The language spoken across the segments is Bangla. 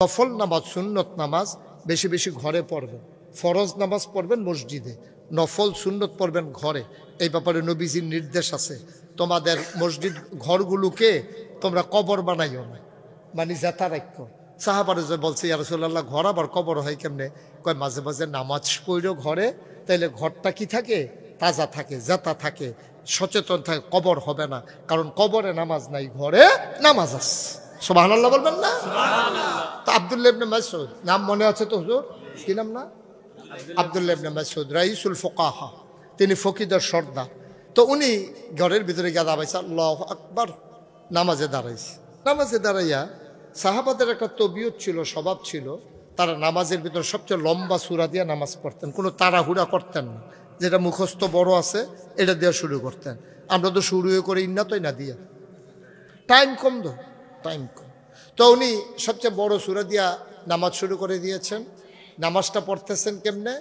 নফল নামাজ সুন্নত নামাজ বেশি বেশি ঘরে পড়বেন, ফরজ নামাজ পড়বেন মসজিদে, নফল সুন্নত পড়বেন ঘরে। এই ব্যাপারে নবীজির নির্দেশ আছে, তোমাদের মসজিদ ঘরগুলোকে তোমরা কবর বানাইও না, মানে জেতা রাখো। সাহাবারে যে বলছে ইয়া রাসূলুল্লাহ ঘর আবার কবর হয় কেমনে? কয় মাঝে মাঝে নামাজ পড়ো ঘরে, তাইলে ঘরটা কি থাকে? তাজা থাকে, জেতা থাকে, সচেতন থাকে, কবর হবে না। কারণ কবরে নামাজ নাই, ঘরে নামাজ আছে। সুবহানাল্লাহ বলবেন না? তো আব্দুল্লাহ ইবনে মাসউদ নাম মনে আছে তো হুজুর? কি নাম না? আব্দুল্লাহ ইবনে মাসউদ রাইসুল ফুকাহা, তিনি ফকিদের সর্দার। তো উনি ঘরের ভিতরে গিয়ে দাঁড়াইছে, আল্লাহু আকবার, নামাজে দাঁড়াইছে। নামাজে দাঁড়াইয়া সাহাবাদের একটা তবিয়ত ছিল, স্বভাব ছিল, তারা নামাজের ভিতরে সবচেয়ে লম্বা সূরা দিয়ে নামাজ পড়তেন, কোনো তাড়াহুড়া করতেন না। যেটা মুখস্থ বড় আছে এটা দিয়ে শুরু করতেন। আমরা তো শুরু করে ইন্নাতই না দিয়া, টাইম কম দো, টাইম কম। তো উনি সবচেয়ে বড় সূরা দিয়া নামাজ শুরু করে দিয়েছেন। নামাজটা পড়তেছেন কেমনে?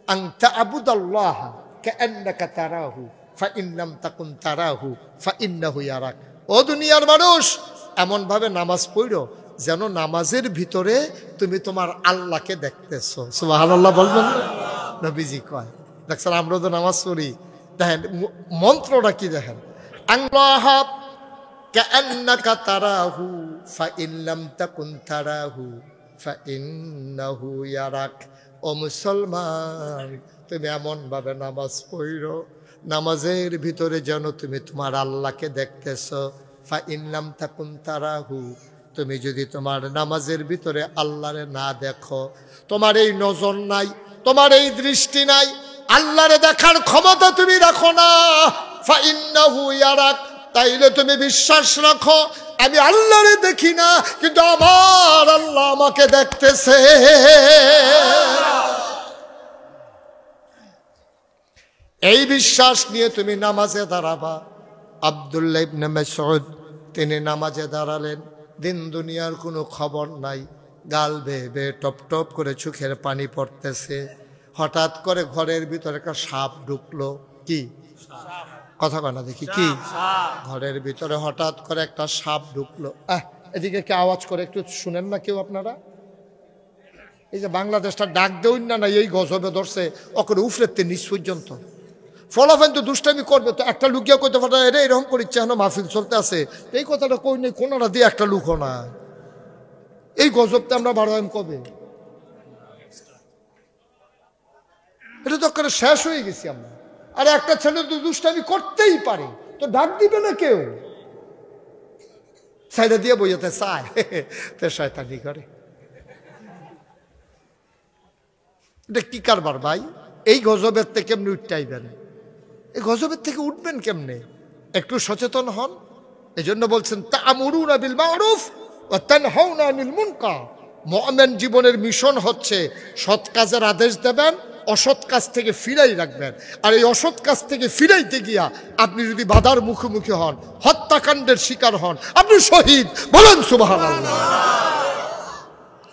আনতা আবুদাল্লাহ কাআন্নাকা তারাহু ফাইন লাম তাকুন তারাহু ফাইন্নাহু ইয়ারাক। ও দুনিয়ার মানুষ, এমন ভাবে নামাজ পড়ো যেন নামাজের ভিতরে তুমি তোমার আল্লাহকে দেখতেছো। সুবহানাল্লাহ বলবেন না? নবীজি কয়, দেখছেন আমরা তো নামাজ পড়ি, দেখেন মন্ত্রটা কি, দেখেন আল্লাহ কাআন্নাকা তারাহু ফাইন লাম তাকুন তারাহু ফাইন্নাহু ইয়ারাক। ও মুসলমান, তুমি এমন ভাবে নামাজ পড়ো নামাজের ভিতরে যেন তুমি তোমার আল্লাহকে দেখতেছো। ফাইন লাম তাকুন তারাহু, তুমি যদি তোমার নামাজের ভিতরে আল্লাহরে না দেখো, তোমার এই নজর নাই, তোমার এই দৃষ্টি নাই, আল্লাহরে দেখার ক্ষমতা তুমি রাখো না, ফাইন্নাহু ইয়ারাক, তাইলে তুমি বিশ্বাস রাখো আমি আল্লাহরে দেখি না, কিন্তু আমার আল্লাহ আমাকে দেখতেছে। এই বিশ্বাস নিয়ে তুমি নামাজে দাঁড়াবা। আব্দুল্লাহ ইবনে মাসউদ তিনি নামাজে দাঁড়ালেন, দিন দুনিয়ার কোনো খবর নাই, গাল বেয়ে বেয়ে টপ টপ করে চোখের পানি পড়তেছে। হঠাৎ করে ঘরের ভিতরে একটা সাপ ঢুকলো। কি কথা বলা দেখি? কি ঘরের ভিতরে হঠাৎ করে একটা সাপ ঢুকলো। এদিকে কে আওয়াজ করে একটু শুনেন না কেউ আপনারা? এই যে বাংলাদেশটা ডাক দেউন না, না এই গজবে ধরছে ওকে উফরেতে নিচ পর্যন্ত ফলাফেন তো দুষ্টামি করবে। তো একটা লুকিয়া কইতে পারে রে এরকম করিচ্ছে, এখন মাহফিল চলতে আছে, এই কথাটা কই নেই, কোনটা দিয়ে একটা লুকো না। এই গজবতে আমরা বাড়াইম কবে? এটা তো করে শেষ হয়ে গেছি আমরা। আর একটা ছেলে তো দুষ্টামি করতেই পারে, তো ডাক দিবে না কেউ, সাইডা দিয়ে বইতে চায় তো শয়তানি করে। এটা কি কারবার ভাই? এই গজবের থেকে কেমনি উঠতে আইবেন? এই গজবের থেকে উঠবেন কেমনে? একটু সচেতন হন। এই জন্য বলছেন তা'মুরুনা বিল মা'রুফ ওয়া তানহাউনা আনিল মুনকার। মুমিন জীবনের মিশন হচ্ছে সৎ কাজের আদেশ দেবেন, অসৎ কাজ থেকে ফিরাই রাখবেন। আর এই অসৎ কাজ থেকে ফিরাইতে গিয়া আপনি যদি বাধার মুখোমুখি হন, হত্যাকাণ্ডের শিকার হন, আপনি শহীদ। বলেন সুবহানাল্লাহ।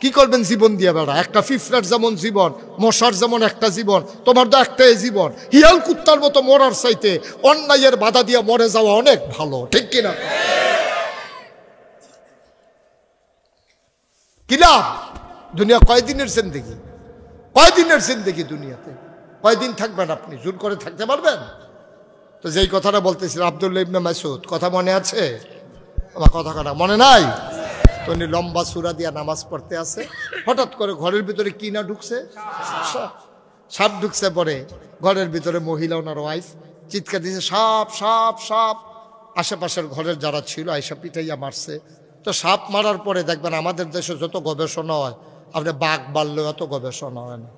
কি করবেন জীবন দিয়ে বেড়া? একটা ফিফরার যেমন জীবন, মশার যেমন একটা জীবন, তোমার তো একটাই জীবন। হিয়াল কুত্তার মতো মরার চাইতে অন্যায়ের বাধা দিয়ে মরে যাওয়া অনেক ভালো, ঠিক কিনা? কি লাভ? দুনিয়া কয়দিনের জিন্দেগি, কয়দিনের জিন্দেগি দুনিয়াতে? কয়দিন থাকবেন আপনি? জোর করে থাকতে পারবেন? তো যেই কথাটা বলতেছিলাম আব্দুল্লাহ ইবনে মাসউদ, কথা মনে আছে? আমার কথা মনে নাই? তো উনি লম্বা সূরা দিয়া নামাজ পড়তে আছে, হঠাৎ করে ঘরের ভিতরে কি না ঢুকছে? সাপ ঢুকছে। পরে ঘরের ভিতরে মহিলা, ওনার ওয়াইফ চিৎকার দিয়েছে, সাপ সাপ সাপ। আশেপাশের ঘরের যারা ছিল আইসা পিটাইয়া মারছে। তো সাপ মারার পরে দেখবেন আমাদের দেশে যত গবেষণা হয়, আপনি বাঘ বাড়লেও এত গবেষণা হয় না।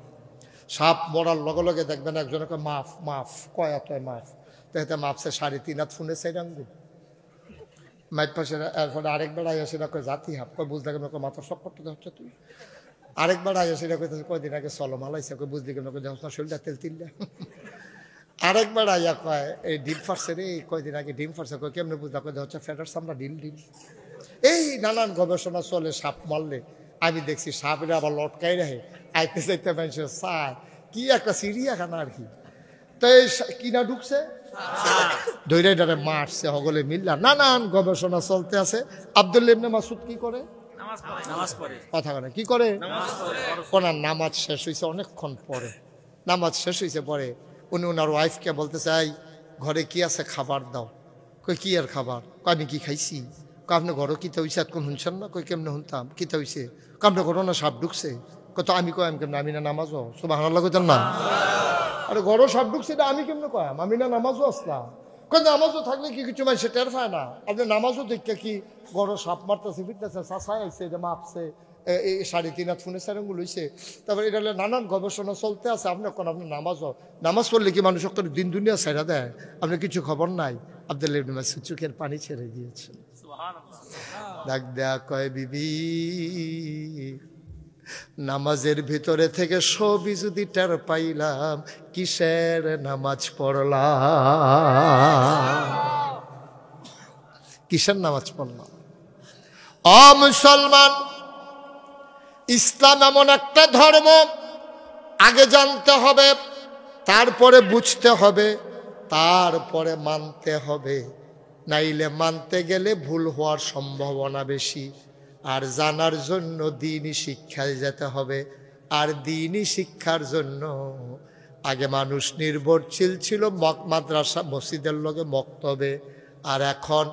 সাপ মরার লগে লগে দেখবেন একজনকে মাফ মাফ কয়, এত মাফ, তো এতে মাপছে 3.5 হাত, ফোনে 4 আঙ্গুল মাইট পাশে। এরপরে আরেকবার আইসিরা কয় জাতি হাফ, কয় বুঝতে গেল মাথা সব করতে হচ্ছে তুই। আরেকবার আইসিরা কইতেছে কয়দিন আগে চলো মালাইছে, কয় বুঝতে গেল শরীরটা তেল তিল্লা। আরেকবার আইয়া কয় এই ডিম ফাটছে রে, কয়দিন আগে ডিম ফাটছে, কয় কেমনে বুঝতে, কয় হচ্ছে ফেটার সামনা ডিম ডিম। এই নানান গবেষণা চলে। সাপ মারলে আমি দেখছি সাপের আবার লটকাই রাখে, আইতে চাইতে মানুষের চায় কি একটা চিড়িয়াখানা আর কি। তো এই কিনা ঢুকছে, ধৈর্য মারছে, হগলে মিল্লা, নানান গবেষণা চলতে আছে। আব্দুল্লাহ ইবনে মাসউদ কি করে? কথা বলে কি করে? ওনার নামাজ শেষ হয়েছে অনেকক্ষণ পরে, নামাজ শেষ হয়েছে পরে উনি ওনার ওয়াইফকে বলতে চাই ঘরে কি আছে খাবার দাও। কই কি আর খাবার? আমি কি খাইছি? আপনি ঘরও কিতা হয়েছে এতক্ষণ শুনছেন না? কই কেমনে শুনতাম কিতা হয়েছে? আপনার ঘরও না সাপ ঢুকছে? কত আমি কয়াম কেমনে? আমি না নামাজও সুবহানাল্লাহ কইতেন না? আরে ঘরও সাপ ঢুকছে এটা আমি কেমনে কয়াম? আমি না নামাজও আসলাম। কই নামাজও থাকলে কি কিছু মানুষ টের পায় না? আপনি নামাজও দেখতে কি ঘরও সাপ মারতেছে ফিরতেছে চাষাই আইছে এটা মাপছে এই 3.5 হাত ফোনে স্যারেঙ্গুল হয়েছে। তারপরে এটা নানান গবেষণা চলতে আছে। আপনি এখন আপনি নামাজ পড়লে কি মানুষ একটা দিন দুনিয়া ছেড়া দেয়? আপনি কিছু খবর নাই। আব্দুল্লাহ ইবনে মাসউদ চোখের পানি ছেড়ে দিয়েছেন। ডাক দেয়া কয় বিবি নামাজের ভিতরে থেকে সবই যদি টের পাইলাম কিসের নামাজ পড়লাম, কিসের নামাজ পড়লাম। ও মুসলমান, ইসলাম এমন একটা ধর্ম আগে জানতে হবে, তারপরে বুঝতে হবে, তারপরে মানতে হবে। নাইলে মানতে গেলে ভুল হওয়ার সম্ভাবনা বেশি। আর জানার জন্য দ্বীনি শিক্ষায় যেতে হবে। আর দ্বীনি শিক্ষার জন্য আগে মানুষ নির্ভরশীল ছিল মাদ্রাসা মসজিদের লগে মক্তবে, আর এখন